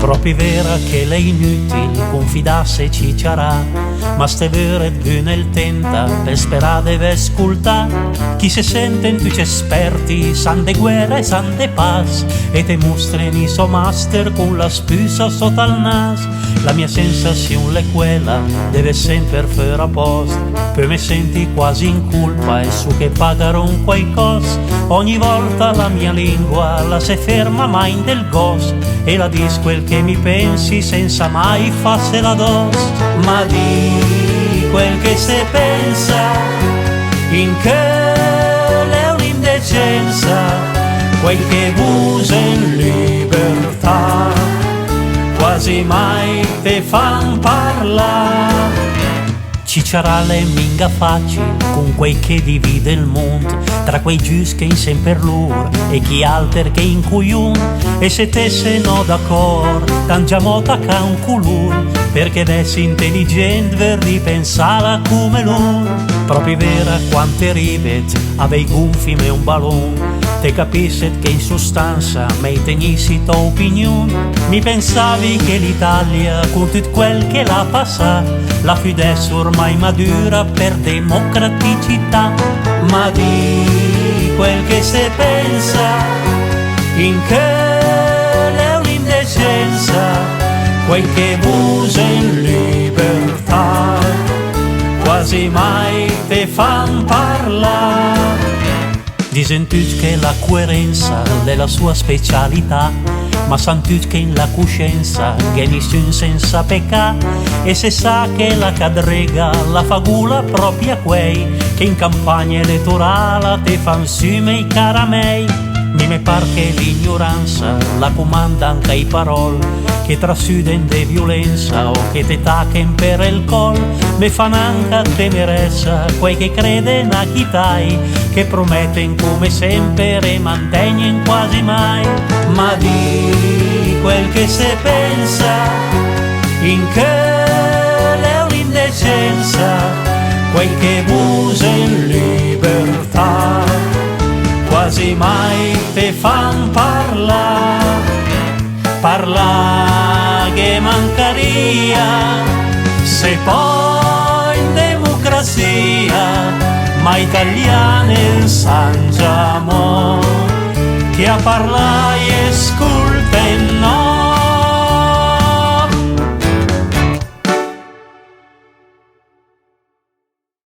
Proprio vera che lei inutile confidasse ci c'era, ma ste vere più nel tenta per sperare deve ascoltare. Chi se sente in tutti esperti san de guerra e san de paz, e te mostrano i suo master con la spusa sotto al nas. La mia sensazione è quella, deve sempre fare a posto, poi mi senti quasi in colpa e su che pagherò un qualcosa. Ogni volta la mia lingua la se ferma mai in del gos, e la dis quel che mi pensi senza mai farsela dos. Ma di quel che se pensa, in che è un'indecenza, quel che usa in libertà, quasi mai te fan parlare. Cicciarale minga facile con quei che divide il mondo, tra quei gius che in sempre lur e chi alter che in cuiun. E se te se no d'accordo, tan già mota ca un culur, perché dessi intelligente ver ripensala come lur. Proprio vera quante rivet avei gonfi me un ballon, te capisset che in sostanza me tenissi tua opinione. Mi pensavi che l'Italia con tutto quel che l'ha passato la fidesse ormai madura per democraticità. Ma di quel che se pensa, in che è un'indecenza, quel che usa in libertà, quasi mai te fan parlare. Dicen tutti che la coerenza è la sua specialità, ma san tutti che in la coscienza che nessun senza pecca. E se sa che la cadrega la fagula propria quei che in campagna elettorale te fan sume i caramei. Mi par che l'ignoranza la comanda anche i parol che trasuden de violenza o che te taquen per il col. Me fan anche temerezza quei che creden a chitai, che prometen come sempre e mantenien quasi mai. Ma di quel che se pensa, in che è un'indecenza, quel che usa in libertà, quasi mai te fan parlare. Parla che mancaria se poi in democrazia, ma italiani sangiamo che a parlare e ascolta